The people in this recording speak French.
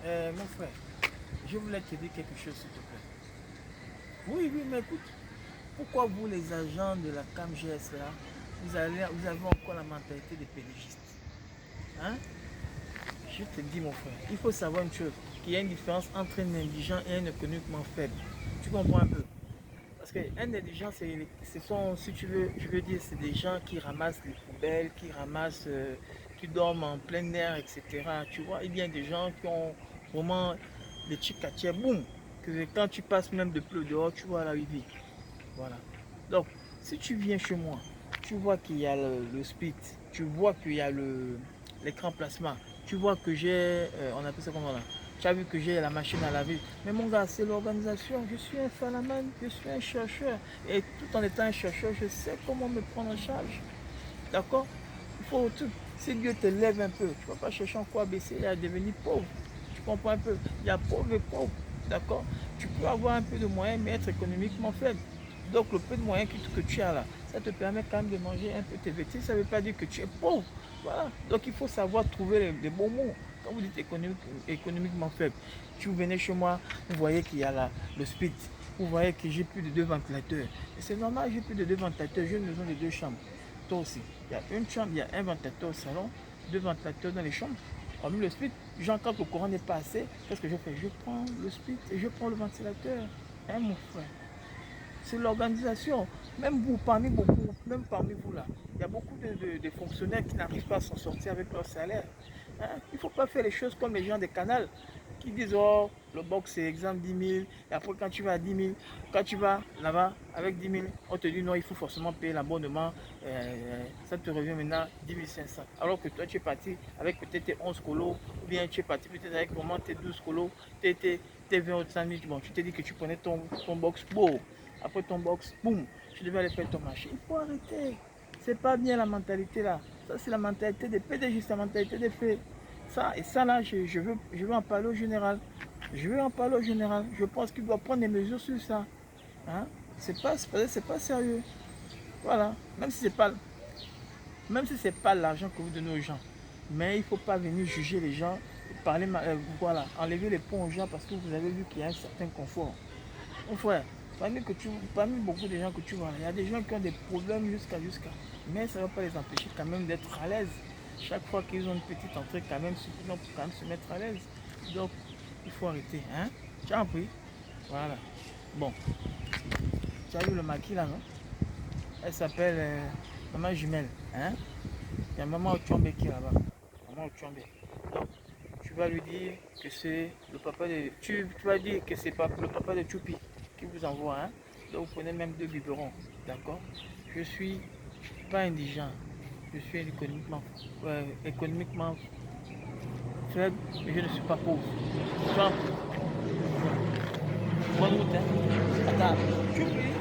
Mon frère, je voulais te dire quelque chose, s'il te plaît. Oui, oui, mais écoute, pourquoi vous, les agents de la CAMGS, là, vous avez encore la mentalité des pédagistes? Hein? Je te dis, mon frère, il faut savoir une chose, qu'il y a une différence entre un indigent et un économiquement faible. Tu comprends un peu? Parce qu'un indigent, ce sont, si tu veux, je veux dire, c'est des gens qui ramassent les poubelles, qui ramassent, qui dorment en plein air, etc. Tu vois, il y a des gens qui ont vraiment des chic-à-tiers, boum, que quand tu passes même de plus dehors, tu vois la vie. Voilà. Donc, si tu viens chez moi, tu vois qu'il y a le split, tu vois qu'il y a l'écran plasma, tu vois que j'ai, on appelle ça comment là, tu as vu que j'ai la machine à laver. Mais mon gars, c'est l'organisation. Je suis un fanaman, je suis un chercheur. Et tout en étant un chercheur, je sais comment me prendre en charge. D'accord? Il faut tout. Si Dieu te lève un peu, tu ne vas pas chercher en quoi baisser et à devenir pauvre. Tu comprends un peu? Il y a pauvre et pauvre. D'accord? Tu peux avoir un peu de moyens, mais être économiquement faible. Donc, le peu de moyens que tu as là, ça te permet quand même de manger un peu tes vêtements. Ça ne veut pas dire que tu es pauvre. Voilà. Donc, il faut savoir trouver les bons mots. Quand vous dites économiquement faible, tu venez chez moi, vous voyez qu'il y a là, le split. Vous voyez que j'ai plus de deux ventilateurs. Et c'est normal, j'ai plus de deux ventilateurs. J'ai une maison de deux chambres. Toi aussi. Il y a une chambre, il y a un ventilateur au salon, deux ventilateurs dans les chambres. Hormis le split, genre quand le courant n'est pas assez, qu'est-ce que je fais? Je prends le split et je prends le ventilateur. Hein, mon frère? C'est l'organisation. Même vous, parmi beaucoup, même parmi vous là, il y a beaucoup de fonctionnaires qui n'arrivent pas à s'en sortir avec leur salaire. Hein? Il ne faut pas faire les choses comme les gens des canals qui disent oh, le box c'est exemple 10 000, et après quand tu vas à 10 000, quand tu vas là-bas avec 10 000, on te dit non, il faut forcément payer l'abonnement, ça te revient maintenant 10 500. Alors que toi tu es parti avec peut-être tes 11 colos, ou bien tu es parti peut-être avec vraiment tes 12 colos, tes 20 ou 100 000, bon, tu t'es dit que tu prenais ton box, beau. Après ton box, boum, tu devais aller faire ton marché. Il faut arrêter. C'est pas bien la mentalité là. Ça, c'est la mentalité des PDG, c'est la mentalité des faits. Ça, et ça là, je veux en parler au général. Je veux en parler au général. Je pense qu'il doit prendre des mesures sur ça. Hein? C'est pas sérieux. Voilà. Même si c'est pas l'argent que vous donnez aux gens. Mais il ne faut pas venir juger les gens, parler, voilà, enlever les ponts aux gens parce que vous avez vu qu'il y a un certain confort. Mon frère, parmi beaucoup de gens que tu vois, il y a des gens qui ont des problèmes jusqu'à. Mais ça ne va pas les empêcher quand même d'être à l'aise. Chaque fois qu'ils ont une petite entrée, quand même, ils vont quand même se mettre à l'aise. Donc, il faut arrêter. Hein? Tu as compris? Voilà. Bon, tu as vu le maquis là, non? Elle s'appelle Maman Jumelle. Hein? Il y a Maman Ochombe qui est là-bas. Maman Ochombe. Donc, tu vas lui dire que c'est le papa de. Tu vas dire que c'est le papa de Choupi qui vous envoie. Hein? Donc, vous prenez même deux biberons. D'accord? Je suis pas indigent. Je suis économiquement faible, mais je ne suis pas pauvre. Tu vois? Bonne route, hein? Attends. Choupi.